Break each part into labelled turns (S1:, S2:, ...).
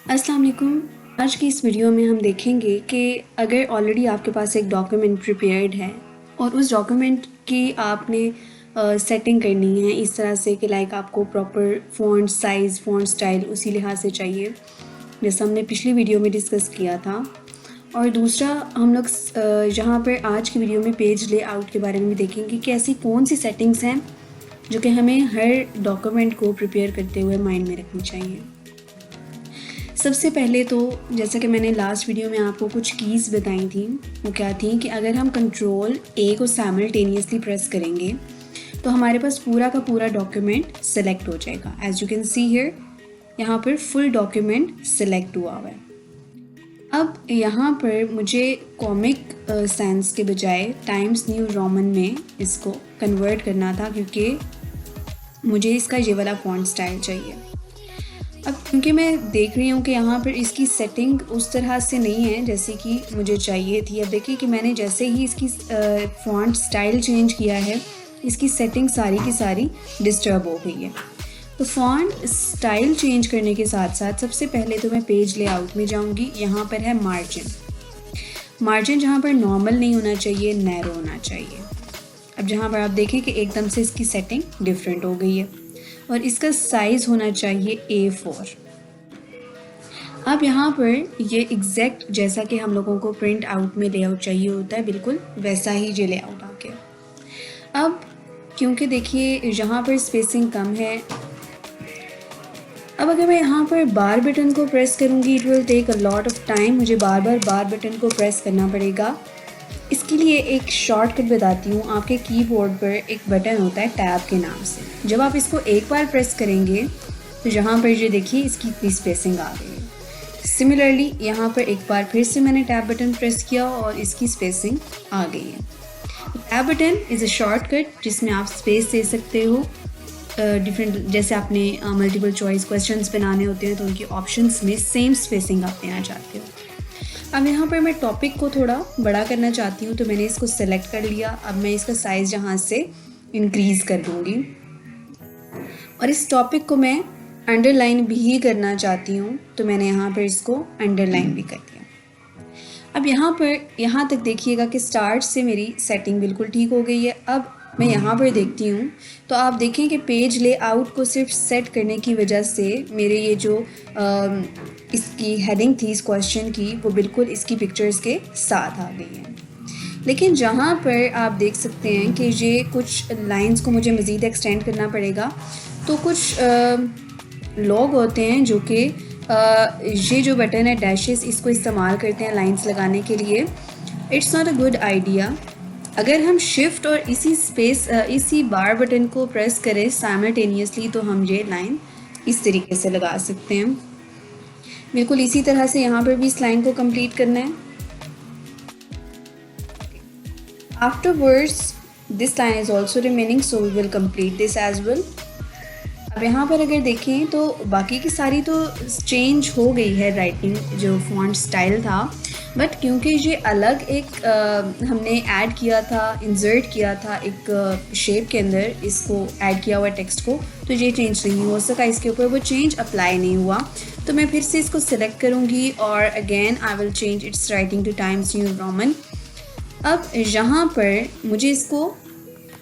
S1: अस्सलाम वालेकुम। आज की इस वीडियो में हम देखेंगे कि अगर ऑलरेडी आपके पास एक डॉक्यूमेंट प्रिपेयर्ड है और उस डॉक्यूमेंट की आपने सेटिंग करनी है इस तरह से कि लाइक आपको proper font size font style उसी लिहाज से चाहिए जैसा हमने पिछली वीडियो में डिस्कस किया था। और दूसरा हम लोग यहाँ पर आज की वीडियो में पेज लेआउट के बारे में भी देखेंगे कि ऐसी कौन सी सेटिंग्स हैं जो कि हमें हर डॉक्यूमेंट को प्रिपेयर करते हुए माइंड में रखनी चाहिए। सबसे पहले तो जैसा कि मैंने लास्ट वीडियो में आपको कुछ कीज़ बताई थी, वो क्या थी कि अगर हम कंट्रोल ए को साइमल्टेनियसली प्रेस करेंगे तो हमारे पास पूरा का पूरा डॉक्यूमेंट सेलेक्ट हो जाएगा। As you can see here, यहाँ पर फुल डॉक्यूमेंट सेलेक्ट हुआ है। अब यहाँ पर मुझे कॉमिक सेंस के बजाय टाइम्स न्यू रोमन में इसको कन्वर्ट करना था क्योंकि मुझे इसका ये वाला फॉन्ट स्टाइल चाहिए। अब क्योंकि मैं देख रही हूँ कि यहाँ पर इसकी सेटिंग उस तरह से नहीं है जैसे कि मुझे चाहिए थी। अब देखिए कि मैंने जैसे ही इसकी फॉन्ट स्टाइल चेंज किया है, इसकी सेटिंग सारी की सारी डिस्टर्ब हो गई है। तो फॉन्ट स्टाइल चेंज करने के साथ साथ सबसे पहले तो मैं पेज लेआउट में जाऊँगी। यहाँ पर है मार्जिन। मार्जिन जहाँ पर नॉर्मल नहीं होना चाहिए, नैरो होना चाहिए। अब जहाँ पर आप देखें कि एकदम से इसकी सेटिंग डिफरेंट हो गई है और इसका साइज़ होना चाहिए A4। अब यहाँ पर ये एग्जैक्ट जैसा कि हम लोगों को प्रिंट आउट में लेआउट चाहिए होता है, बिल्कुल वैसा ही ये लेआउट आ गया। अब क्योंकि देखिए यहाँ पर स्पेसिंग कम है, अब अगर मैं यहाँ पर बार बटन को प्रेस करूँगी it will take a lot of time. मुझे बार बार बटन को प्रेस करना पड़ेगा। इसके लिए एक शॉर्टकट बताती हूँ। आपके कीबोर्ड पर एक बटन होता है टैब के नाम से। जब आप इसको एक बार प्रेस करेंगे तो यहाँ पर ये देखिए इसकी इतनी स्पेसिंग आ गई है। सिमिलरली यहाँ पर एक बार फिर से मैंने टैब बटन प्रेस किया और इसकी स्पेसिंग आ गई है। Tab button is a shortcut जिसमें आप स्पेस दे सकते हो डिफरेंट, जैसे आपने मल्टीपल चॉइस क्वेश्चंस बनाने होते हैं तो उनकी ऑप्शंस में सेम स्पेसिंग आप देना चाहते हो। अब यहाँ पर मैं टॉपिक को थोड़ा बड़ा करना चाहती हूँ तो मैंने इसको सेलेक्ट कर लिया। अब मैं इसका साइज़ यहाँ से इंक्रीज़ कर दूँगी और इस टॉपिक को मैं अंडरलाइन भी करना चाहती हूँ तो मैंने यहाँ पर इसको अंडरलाइन भी कर दिया। अब यहाँ तक देखिएगा कि स्टार्ट से मेरी सेटिंग बिल्कुल ठीक हो गई है। अब मैं यहाँ पर देखती हूँ तो आप देखें कि पेज लेआउट को सिर्फ सेट करने की वजह से मेरे ये जो इसकी हेडिंग थी इस क्वेश्चन की वो बिल्कुल इसकी पिक्चर्स के साथ आ गई है। लेकिन जहाँ पर आप देख सकते हैं कि ये कुछ लाइंस को मुझे मज़ीद एक्सटेंड करना पड़ेगा, तो कुछ लोग होते हैं जो कि ये जो बटन है डैशेस इसको इस्तेमाल करते हैं लाइंस लगाने के लिए। It's not a good idea. अगर हम शिफ्ट और इसी बार बटन को प्रेस करें साइमल्टेनियसली तो हम ये लाइन इस तरीके से लगा सकते हैं। बिल्कुल इसी तरह से यहाँ पर भी इस लाइन को कंप्लीट करना है। Afterwards this line is also remaining so we will complete this as well. अब यहाँ पर अगर देखें तो बाकी की सारी तो चेंज हो गई है राइटिंग जो फॉन्ट स्टाइल था, बट क्योंकि ये अलग एक हमने ऐड किया था, इंसर्ट किया था एक शेप के अंदर इसको ऐड किया हुआ टेक्स्ट को, तो ये चेंज नहीं हो सका। इसके ऊपर वो चेंज अप्लाई नहीं हुआ तो मैं फिर से इसको सिलेक्ट करूँगी और again I will change it's writing two times new Roman. अब यहाँ पर मुझे इसको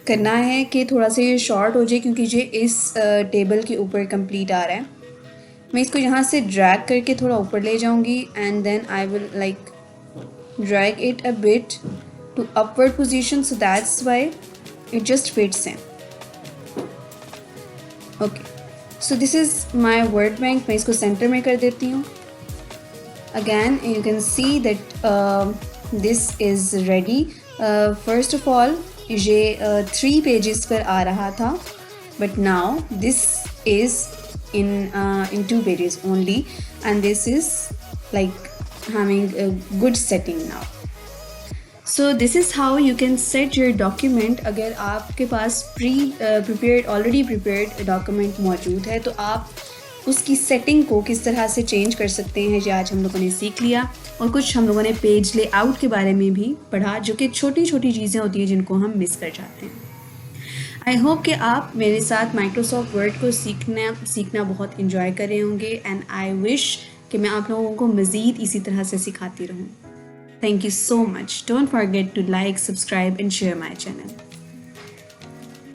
S1: करना है कि थोड़ा सा ये शॉर्ट हो जाए क्योंकि ये इस टेबल के ऊपर कंप्लीट आ रहा है। मैं इसको यहाँ से ड्रैग करके थोड़ा ऊपर ले जाऊँगी and then I will like drag it a bit to upward position so that's why it just fits in. Okay, so this is my word bank. मैं इसको सेंटर में कर देती हूँ। Again you can see that this is ready. First of all ये 3 pages पर आ रहा था, but now this is in 2 pages only and this is like having a good setting now. So this is how you can set your document। अगर आपके पास already prepared document मौजूद है तो आप उसकी सेटिंग को किस तरह से चेंज कर सकते हैं, ये आज हम लोगों ने सीख लिया। और कुछ हम लोगों ने पेज लेआउट के बारे में भी पढ़ा जो कि छोटी छोटी चीज़ें होती हैं जिनको हम मिस कर जाते हैं। आई होप कि आप मेरे साथ माइक्रोसॉफ्ट वर्ड को सीखना बहुत इंजॉय कर रहे होंगे एंड आई विश कि मैं आप लोगों को मज़ीद इसी तरह से सिखाती रहूँ। Thank you so much. Don't forget to like, subscribe and share my channel.